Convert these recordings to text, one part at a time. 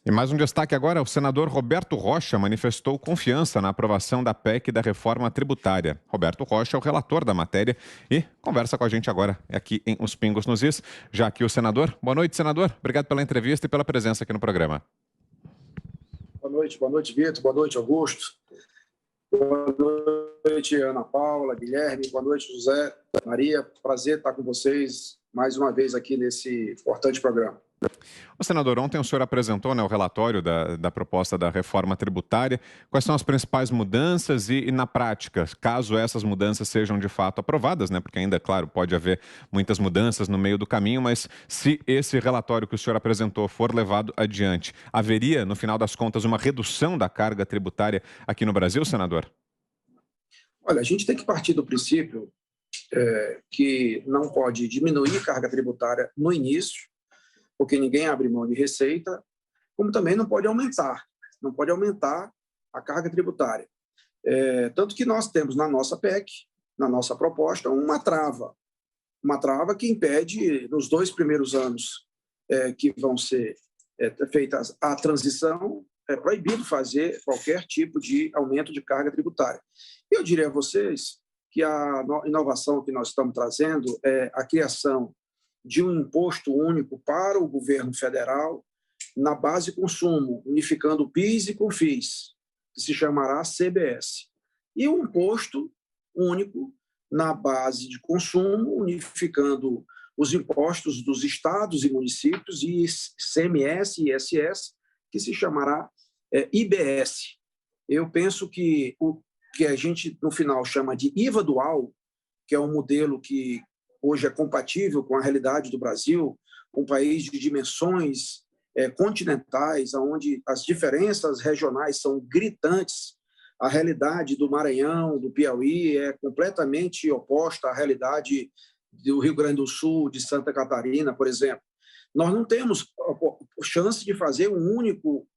E mais um destaque agora, o senador Roberto Rocha manifestou confiança na aprovação da PEC da reforma tributária. Roberto Rocha é o relator da matéria e conversa com a gente agora aqui em Os Pingos nos Is. Já aqui o senador. Boa noite, senador. Obrigado pela entrevista e pela presença aqui no programa. Boa noite, Vitor. Boa noite, Augusto. Boa noite, Ana Paula, Guilherme. Boa noite, José, Maria. Prazer estar com vocês mais uma vez aqui nesse importante programa. O senador, ontem o senhor apresentou o relatório da proposta da reforma tributária. Quais são as principais mudanças e na prática, caso essas mudanças sejam de fato aprovadas, porque ainda, claro, pode haver muitas mudanças no meio do caminho, mas se esse relatório que o senhor apresentou for levado adiante, haveria, no final das contas, uma redução da carga tributária aqui no Brasil, senador? Olha, a gente tem que partir do princípio que não pode diminuir carga tributária no início, porque ninguém abre mão de receita, como também não pode aumentar a carga tributária. Tanto que nós temos na nossa PEC, na nossa proposta, uma trava que impede, nos 2 primeiros anos que vão ser feitas a transição, é proibido fazer qualquer tipo de aumento de carga tributária. Eu diria a vocês que a inovação que nós estamos trazendo é a criação de um imposto único para o governo federal na base de consumo, unificando PIS e COFINS, que se chamará CBS. E um imposto único na base de consumo, unificando os impostos dos estados e municípios, e ICMS e ISS, que se chamará IBS. Eu penso que o que a gente, no final, chama de IVA dual, que é um modelo que hoje é compatível com a realidade do Brasil, um país de dimensões continentais, onde as diferenças regionais são gritantes. A realidade do Maranhão, do Piauí, é completamente oposta à realidade do Rio Grande do Sul, de Santa Catarina, por exemplo. Nós não temos chance de fazer um único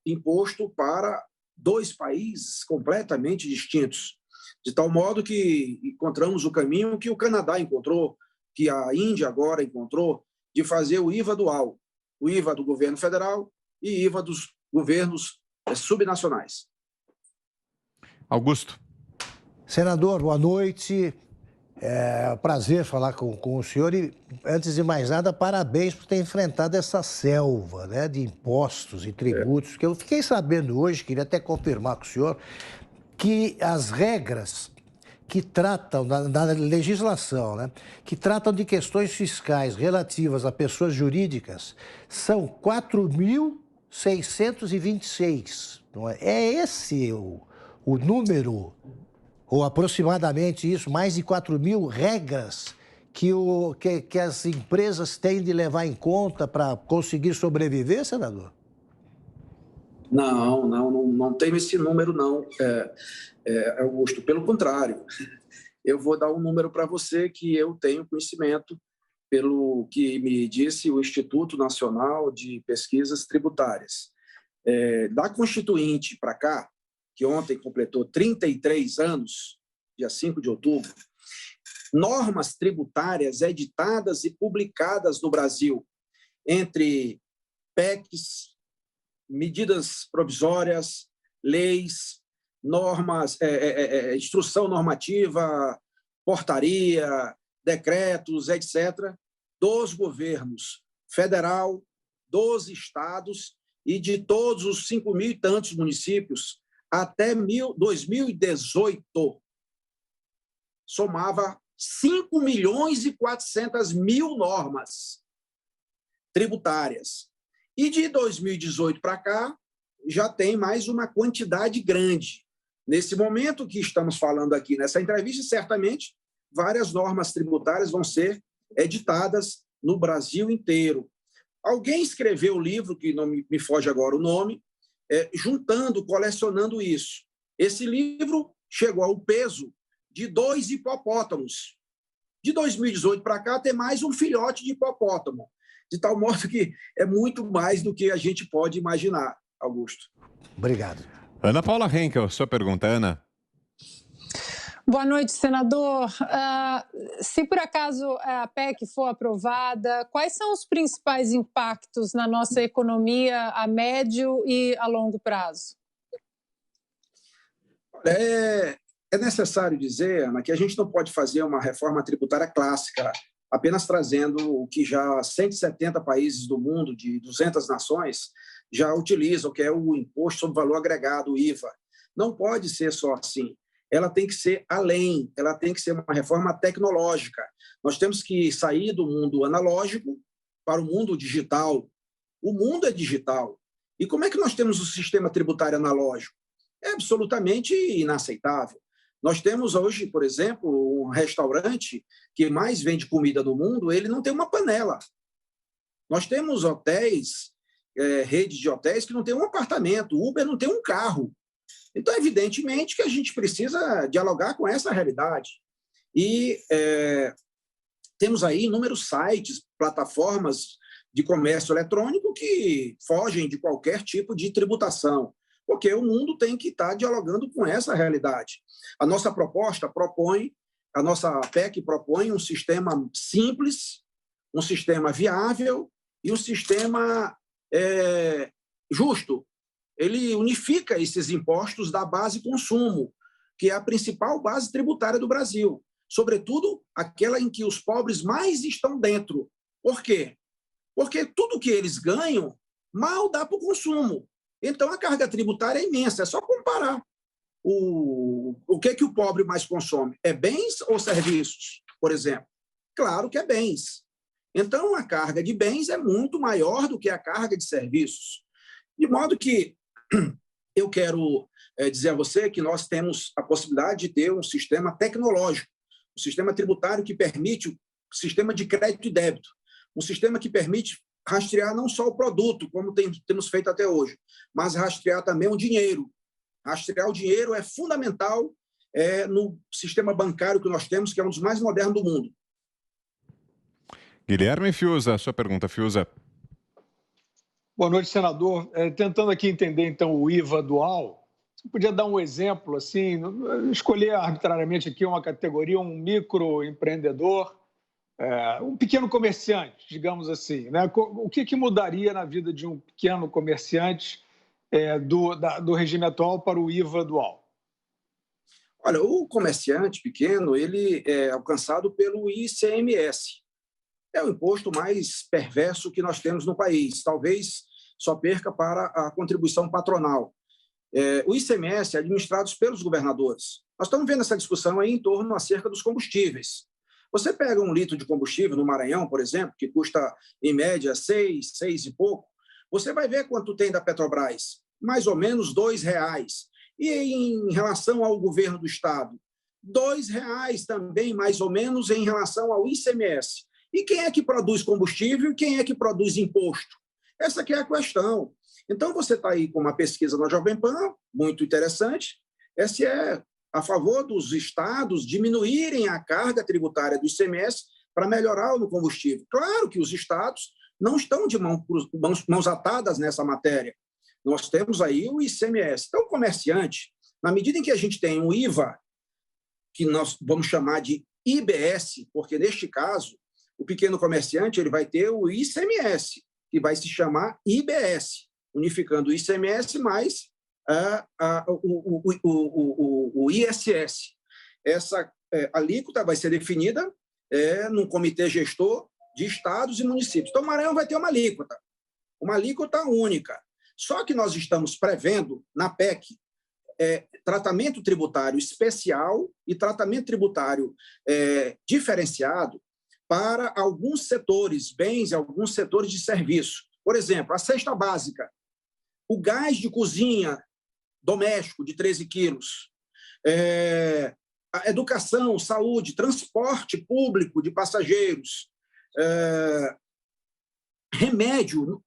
imposto para 2 países completamente distintos, de tal modo que encontramos o caminho que o Canadá encontrou, que a Índia agora encontrou, de fazer o IVA dual, o IVA do governo federal e IVA dos governos subnacionais. Augusto. Senador, boa noite. É um prazer falar com o senhor e, antes de mais nada, parabéns por ter enfrentado essa selva de impostos e tributos, que eu fiquei sabendo hoje, queria até confirmar com o senhor, que as regras que tratam, da legislação, que tratam de questões fiscais relativas a pessoas jurídicas, são 4.626, não é? É esse o número, ou aproximadamente isso, mais de 4.000 regras que as empresas têm de levar em conta para conseguir sobreviver, senador? Não tem esse número, não, Augusto. Pelo contrário, eu vou dar um número para você que eu tenho conhecimento, pelo que me disse o Instituto Nacional de Pesquisas Tributárias. Da Constituinte para cá, que ontem completou 33 anos, dia 5 de outubro, normas tributárias editadas e publicadas no Brasil, entre PECs, medidas provisórias, leis, normas, instrução normativa, portaria, decretos, etc., dos governos federal, dos estados e de todos os 5.000 e tantos municípios, até 2018, somava 5.400.000 normas tributárias. E de 2018 para cá, já tem mais uma quantidade grande. Nesse momento que estamos falando aqui nessa entrevista, certamente, várias normas tributárias vão ser editadas no Brasil inteiro. Alguém escreveu o livro, que não me foge agora o nome, juntando, colecionando isso. Esse livro chegou ao peso de 2 hipopótamos. De 2018 para cá, tem mais um filhote de hipopótamo, de tal modo que é muito mais do que a gente pode imaginar, Augusto. Obrigado. Ana Paula Henkel, sua pergunta, Ana. Boa noite, senador. Se por acaso a PEC for aprovada, quais são os principais impactos na nossa economia a médio e a longo prazo? É necessário dizer, Ana, que a gente não pode fazer uma reforma tributária clássica, apenas trazendo o que já 170 países do mundo, de 200 nações, já utilizam, que é o Imposto sobre Valor Agregado, o IVA. Não pode ser só assim. Ela tem que ser além, ela tem que ser uma reforma tecnológica. Nós temos que sair do mundo analógico para o mundo digital. O mundo é digital. E como é que nós temos o sistema tributário analógico? É absolutamente inaceitável. Nós temos hoje, por exemplo, um restaurante que mais vende comida no mundo, ele não tem uma panela. Nós temos hotéis, redes de hotéis que não tem um apartamento, o Uber não tem um carro. Então, evidentemente que a gente precisa dialogar com essa realidade. E temos aí inúmeros sites, plataformas de comércio eletrônico que fogem de qualquer tipo de tributação, porque o mundo tem que estar dialogando com essa realidade. A nossa proposta propõe, a nossa PEC propõe um sistema simples, um sistema viável e um sistema justo. Ele unifica esses impostos da base consumo, que é a principal base tributária do Brasil, sobretudo aquela em que os pobres mais estão dentro. Por quê? Porque tudo que eles ganham mal dá para o consumo. Então, a carga tributária é imensa, é só comparar. O que o pobre mais consome? É bens ou serviços, por exemplo? Claro que é bens. Então, a carga de bens é muito maior do que a carga de serviços. De modo que eu quero dizer a você que nós temos a possibilidade de ter um sistema tecnológico, um sistema tributário que permite o sistema de crédito e débito, um sistema que permite rastrear não só o produto, como temos feito até hoje, mas rastrear também o dinheiro. Rastrear o dinheiro é fundamental no sistema bancário que nós temos, que é um dos mais modernos do mundo. Guilherme Fiuza, sua pergunta, Fiuza. Boa noite, senador. Tentando aqui entender, então, o IVA dual, você podia dar um exemplo, assim, escolher arbitrariamente aqui uma categoria, um microempreendedor, um pequeno comerciante, digamos assim, né? O que mudaria na vida de um pequeno comerciante do regime atual para o IVA dual? Olha, o comerciante pequeno, ele é alcançado pelo ICMS. É o imposto mais perverso que nós temos no país. Talvez só perca para a contribuição patronal. O ICMS é administrado pelos governadores. Nós estamos vendo essa discussão aí em torno acerca dos combustíveis. Você pega um litro de combustível no Maranhão, por exemplo, que custa, em média, 6 e pouco, você vai ver quanto tem da Petrobras. Mais ou menos R$2. E em relação ao governo do Estado, R$2 também, mais ou menos, em relação ao ICMS. E quem é que produz combustível e quem é que produz imposto? Essa aqui é a questão. Então, você está aí com uma pesquisa na Jovem Pan, muito interessante. Essa é a favor dos estados diminuírem a carga tributária do ICMS para melhorar no combustível. Claro que os estados não estão de mãos atadas nessa matéria. Nós temos aí o ICMS. Então, o comerciante, na medida em que a gente tem um IVA, que nós vamos chamar de IBS, porque, neste caso, o pequeno comerciante ele vai ter o ICMS, que vai se chamar IBS, unificando o ICMS mais o ISS. Essa alíquota vai ser definida num comitê gestor de estados e municípios. Então, o Maranhão vai ter uma alíquota única. Só que nós estamos prevendo, na PEC, tratamento tributário especial e tratamento tributário diferenciado para alguns setores, bens e alguns setores de serviço. Por exemplo, a cesta básica, o gás de cozinha doméstico de 13 quilos, a educação, saúde, transporte público de passageiros, remédio.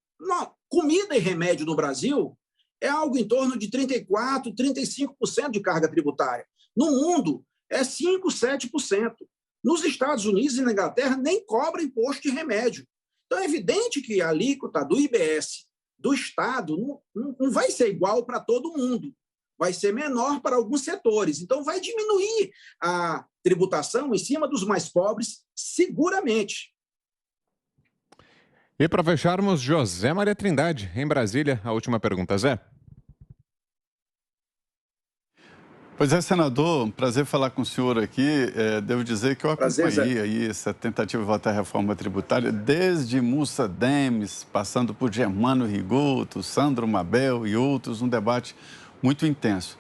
Comida e remédio no Brasil é algo em torno de 34%, 35% de carga tributária. No mundo, é 5%, 7%. Nos Estados Unidos e na Inglaterra, nem cobra imposto de remédio. Então, é evidente que a alíquota do IBS do Estado não vai ser igual para todo mundo. vai ser menor para alguns setores. Então, vai diminuir a tributação em cima dos mais pobres, seguramente. E para fecharmos, José Maria Trindade, em Brasília, a última pergunta, Zé. Pois é, senador, prazer falar com o senhor aqui. Devo dizer que eu acompanhei aí essa tentativa de votar a reforma tributária desde Mussa Demes, passando por Germano Rigoto, Sandro Mabel e outros, um debate muito intenso.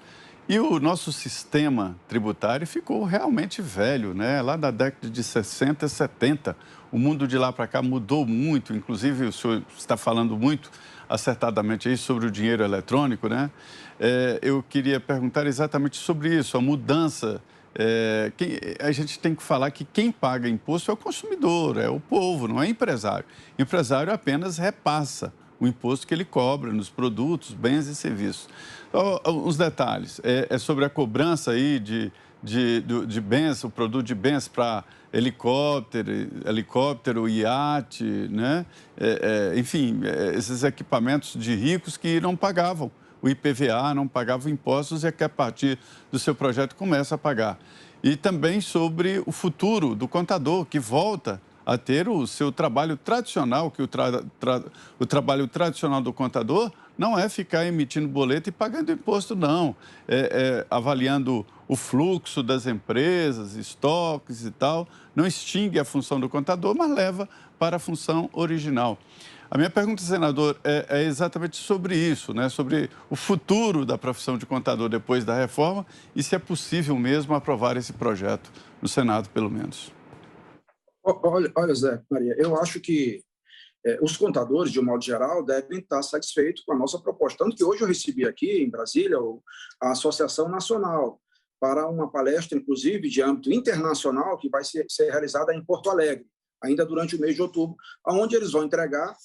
E o nosso sistema tributário ficou realmente velho, né? Lá da década de 60 e 70, o mundo de lá para cá mudou muito, inclusive o senhor está falando muito acertadamente aí sobre o dinheiro eletrônico, né? Eu queria perguntar exatamente sobre isso, a mudança. A gente tem que falar que quem paga imposto é o consumidor, é o povo, não é empresário. O empresário apenas repassa o imposto que ele cobra nos produtos, bens e serviços. Os detalhes, é sobre a cobrança aí de bens, o produto de bens para helicóptero, iate, né? Enfim, esses equipamentos de ricos que não pagavam o IPVA, não pagavam impostos e é que a partir do seu projeto começa a pagar. E também sobre o futuro do contador, que volta a ter o seu trabalho tradicional, que o trabalho tradicional do contador não é ficar emitindo boleto e pagando imposto, não. Avaliando o fluxo das empresas, estoques e tal. Não extingue a função do contador, mas leva para a função original. A minha pergunta, senador, é exatamente sobre isso, né? Sobre o futuro da profissão de contador depois da reforma e se é possível mesmo aprovar esse projeto no Senado, pelo menos. Olha, Zé Maria, eu acho que os contadores, de um modo geral, devem estar satisfeitos com a nossa proposta. Tanto que hoje eu recebi aqui em Brasília a Associação Nacional para uma palestra, inclusive, de âmbito internacional, que vai ser realizada em Porto Alegre, ainda durante o mês de outubro, onde eles vão entregar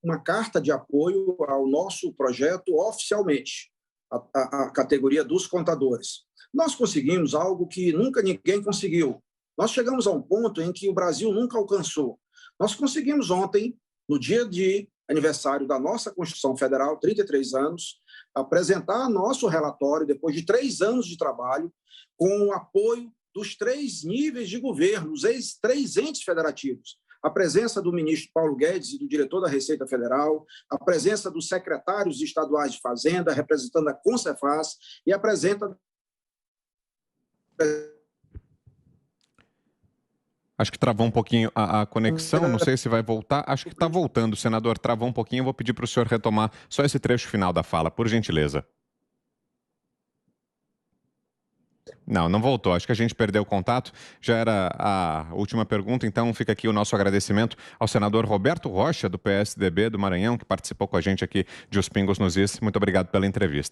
uma carta de apoio ao nosso projeto oficialmente, a categoria dos contadores. Nós conseguimos algo que nunca ninguém conseguiu. Nós chegamos a um ponto em que o Brasil nunca alcançou. Nós conseguimos ontem, no dia de aniversário da nossa Constituição Federal, 33 anos, apresentar nosso relatório, depois de 3 anos de trabalho, com o apoio dos 3 níveis de governo, os 3 entes federativos. A presença do ministro Paulo Guedes e do diretor da Receita Federal, a presença dos secretários estaduais de Fazenda, representando a Concefaz, e a presença... Acho que travou um pouquinho a conexão, não sei se vai voltar. Acho que está voltando, senador. Travou um pouquinho, eu vou pedir para o senhor retomar só esse trecho final da fala, por gentileza. Não voltou. Acho que a gente perdeu o contato. Já era a última pergunta, então fica aqui o nosso agradecimento ao senador Roberto Rocha, do PSDB do Maranhão, que participou com a gente aqui de Os Pingos nos Is. Muito obrigado pela entrevista.